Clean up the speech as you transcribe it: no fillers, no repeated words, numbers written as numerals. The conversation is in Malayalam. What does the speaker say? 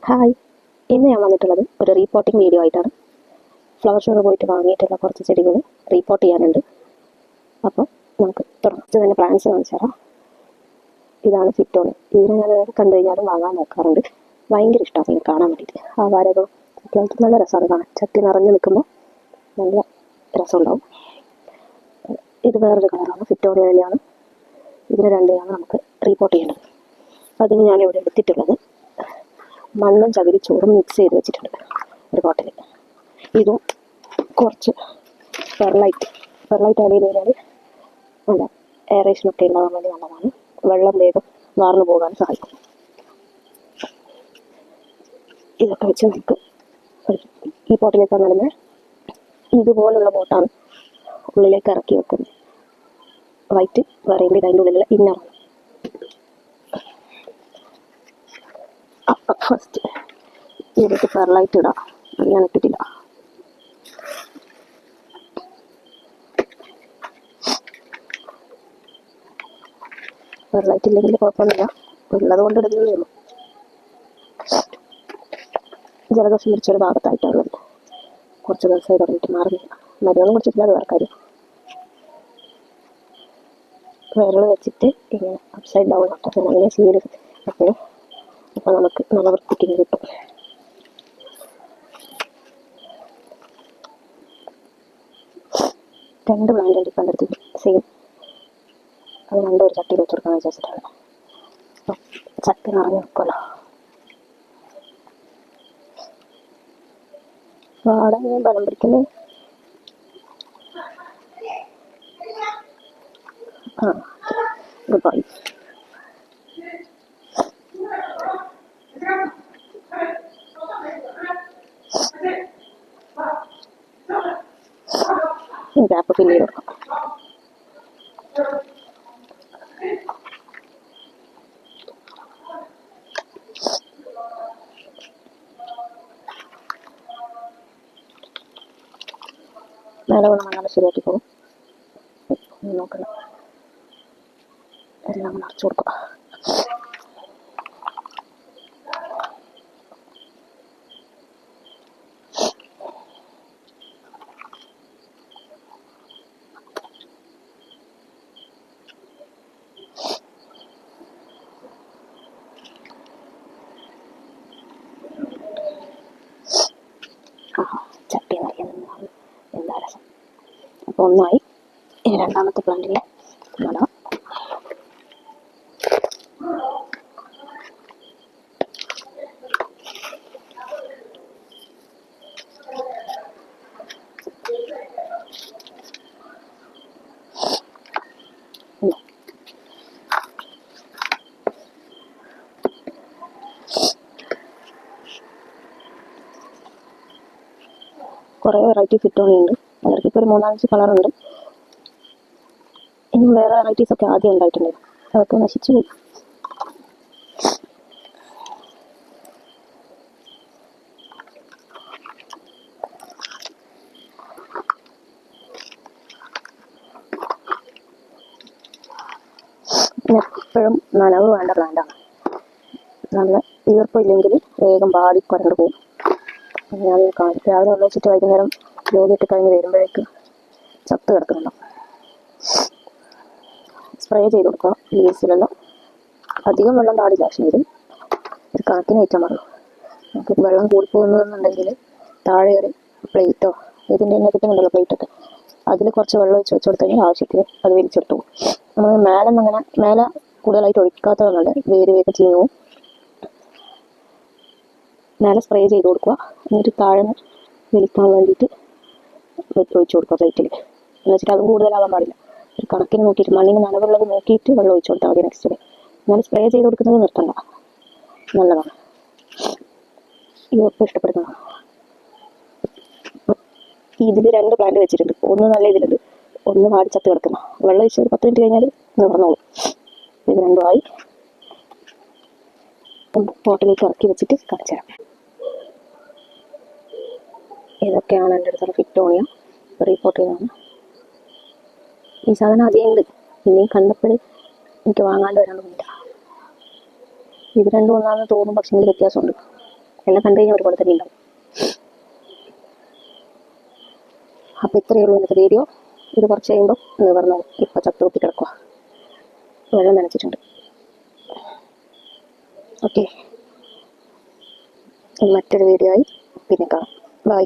ഹായ്, ഇന്ന് ഞാൻ വന്നിട്ടുള്ളത് ഒരു റീപോട്ടിംഗ് വീഡിയോ ആയിട്ടാണ്. ഫ്ലവർ ഷോയിൽ പോയിട്ട് വാങ്ങിയിട്ടുള്ള കുറച്ച് ചെടികൾ റീപോട്ട് ചെയ്യാനുണ്ട്. അപ്പോൾ നമുക്ക് തുടർച്ച് തന്നെ പ്ലാന്റ്സ് കാണിച്ചു തരാം. ഇതാണ് ഫിറ്റോണി. ഇതിനെ ഞാൻ കണ്ടു കഴിഞ്ഞാലും വാങ്ങാൻ നോക്കാറുണ്ട്. ഭയങ്കര ഇഷ്ടമാണ് ഇതിനെ കാണാൻ വേണ്ടിയിട്ട്. ആ വാരകളും നല്ല രസമാണ് കാണാൻ. ചട്ടി നിറഞ്ഞു നിൽക്കുമ്പോൾ നല്ല രസമുണ്ടാവും. ഇത് വേറൊരു കളറാണ്, ഫിറ്റോണിയ തന്നെയാണ്. ഇതിന് രണ്ടിനാണ് നമുക്ക് റീപോട്ട് ചെയ്യേണ്ടത്. അതിന് ഞാനിവിടെ എടുത്തിട്ടുള്ളത് മണ്ണും ചകിരിച്ചോറും മിക്സ് ചെയ്ത് വെച്ചിട്ടുണ്ട് ഒരു പോട്ടിൽ. ഇതും കുറച്ച് പെർലൈറ്റ് ആഡ് ചെയ്ത് കഴിഞ്ഞാൽ നല്ല എയറേഷനൊക്കെ ഉണ്ടാകാൻ വേണ്ടി നല്ലതാണ്. വെള്ളം വേഗം വാർന്നു പോകാൻ സഹായിക്കും. ഇതൊക്കെ വെച്ച് നമുക്ക് ഈ പോട്ടിലേക്കാണ് നടുന്നത്. ഇതുപോലുള്ള ബോട്ടാണ് ഉള്ളിലേക്ക് ഇറക്കി വെക്കുന്നത്. വൈറ്റ് പറയുമ്പോൾ അതിൻ്റെ ഉള്ളിലുള്ള ഇന്നറാണ്. ഫസ്റ്റ് ഇതിലേക്ക് പെർലൈറ്റ് ഇടാം. അത് ഞാൻ ഇട്ടിട്ടില്ല. പെർലൈറ്റ് ഇല്ലെങ്കിൽ കുഴപ്പമൊന്നുമില്ല, ഉള്ളത് കൊണ്ട് ഇടുന്നതേ ഉള്ളൂ. ജലദോഷം പിടിച്ചൊരു ഭാഗത്തായിട്ടുള്ളത് കുറച്ച് ദിവസമായി തുടങ്ങിയിട്ട് മാറുന്നില്ല. മരുന്നൊന്നും കുടിച്ചിട്ടില്ല, അത് വേറെ കാര്യം. വിരൽ വെച്ചിട്ട് ഇങ്ങനെ അപ്സൈഡ് ഡൗൺ ആക്കാം. അങ്ങനെ സീഡ് അപ്പോൾ അപ്പോൾ നമുക്ക് നല്ല വൃത്തിക്ക് കിട്ടും. രണ്ട് പ്ലാന്റ് ഉണ്ട് ഇപ്പം അടുത്ത് സെയിം. അത് രണ്ടും ഒരു ചട്ടിയിൽ വെച്ച് കൊടുക്കാൻ വിചാരിച്ചിട്ടാണ്. അപ്പം ചട്ടി നിറഞ്ഞു വെക്കുമല്ലോ. വാടക ബലം പിടിക്കല്ലേ. Good bye. ഗ്യാപ്പ് ഫില്ല് ചെയ്ത് കൊടുക്കാം. മേലെ കൊണ്ട് മണ്ണാൽ ശരിയാക്കി പോകും. നോക്കണം, എല്ലാം നിറച്ച് കൊടുക്കുക. ചട്ടി നിറയുന്ന എന്താ രസം. അപ്പോൾ ഒന്നായി. ഇനി രണ്ടാമത്തെ പ്ലാന്റിൽ നടാം. കുറേ വെറൈറ്റി ഫിറ്റോണി ഉണ്ട്. അവർക്കിപ്പോൾ ഒരു 3-5 കളറുണ്ട്. ഇനിയും വേറെ വെറൈറ്റീസൊക്കെ ആദ്യം ഉണ്ടായിട്ടുണ്ട്, അതൊക്കെ നശിച്ചു പോയി. എപ്പോഴും നനവ് വേണ്ട പ്ലാന്റാണ്. നല്ല ഈർപ്പില്ലെങ്കിൽ വേഗം പാടി കുരണ്ട് പോകും. ഞാൻ കാണിക്കും. രാവിലെ വെള്ളം വെച്ചിട്ട് വൈകുന്നേരം ജോലിയിട്ട് കഴിഞ്ഞ് വരുമ്പോഴേക്ക് ചത്ത് കിടക്കുന്നുണ്ടോ. സ്പ്രേ ചെയ്ത് കൊടുക്കുക ലീവ്സിലെല്ലാം. അധികം വെള്ളം പാടില്ല, പക്ഷേ ഇത് ഒരു കണക്കിന് വെച്ചാൽ മതി. നമുക്ക് വെള്ളം കൂടിപ്പോകുന്നതെന്നുണ്ടെങ്കിൽ താഴെ ഒരു പ്ലേറ്റോ ഇതിൻ്റെ തന്നെ കിട്ടുന്നുണ്ടല്ലോ പ്ലേറ്റൊക്കെ, അതിൽ കുറച്ച് വെള്ളം ഒഴിച്ച് വെച്ച് കൊടുത്തു കഴിഞ്ഞാൽ ആവശ്യത്തിന് അത് വലിച്ചെടുത്തു പോകും. നമ്മൾ മേലെ കൂടുതലായിട്ട് ഒഴിക്കാത്തതുകൊണ്ട് വേര് വേഗം ചീങ്ങും. മേലെ സ്പ്രേ ചെയ്ത് കൊടുക്കുക. എന്നിട്ട് താഴെ വലിക്കാൻ വേണ്ടിയിട്ട് ഒഴിച്ച് കൊടുക്കുക പ്ലേറ്റിൽ. എന്ന് വെച്ചിട്ട് അതും കൂടുതലാവാൻ പാടില്ല. ഒരു കണക്കിന് നോക്കിയിട്ട് മണ്ണിന് നനവുള്ളത് നോക്കിയിട്ട് വെള്ളം ഒഴിച്ച് കൊടുത്താൽ മതി നെക്സ്റ്റ് ഡേ. എന്നാൽ സ്പ്രേ ചെയ്ത് കൊടുക്കുന്നത് നിർത്തണ്ട, നല്ലതാണ്. ഇതൊക്കെ ഇഷ്ടപ്പെടുന്നതാണ്. ഇതിൽ 2 പ്ലാന്റ് വെച്ചിട്ടുണ്ട്. ഒന്ന് നല്ല ഇതിലുണ്ട്, ഒന്ന് വാടിച്ചത്ത് കിടക്കുന്ന. വെള്ളം ഒഴിച്ച് ഒരു 10 മിനിറ്റ് കഴിഞ്ഞാൽ നിറഞ്ഞോളും. ഇത് രണ്ടുമായി പോട്ടിലേക്ക് ഇറക്കി വെച്ചിട്ട് കാണിച്ചു തരാം. ഇതൊക്കെയാണ് എൻ്റെ അടുത്തുള്ള ഫിറ്റോണിയ റീപോട്ട് ചെയ്തതാണ്. ഈ സാധനം അധികം ഉണ്ട്. പിന്നെയും കണ്ടപ്പോൾ എനിക്ക് വാങ്ങാണ്ട് വരാൻ തോന്നില്ല. ഇത് രണ്ടും ഒന്നാണെന്ന് തോന്നും, പക്ഷേ വ്യത്യാസമുണ്ട്. എന്നെ കണ്ടു കഴിഞ്ഞാൽ ഒരുപോലെ തന്നെ ഉണ്ടാവും. അപ്പോൾ ഇത്രയേ ഉള്ളൂ ഇന്നത്തെ വീഡിയോ. ഇത് കുറച്ച് കഴിയുമ്പോൾ നിവർന്നു ഇപ്പോൾ ചത്തുകുത്തി കിടക്കുക, വെള്ളം നനച്ചിട്ടുണ്ട്. ഓക്കെ, മറ്റൊരു വീഡിയോ ആയി പിന്നെ കാണാം. ബൈ.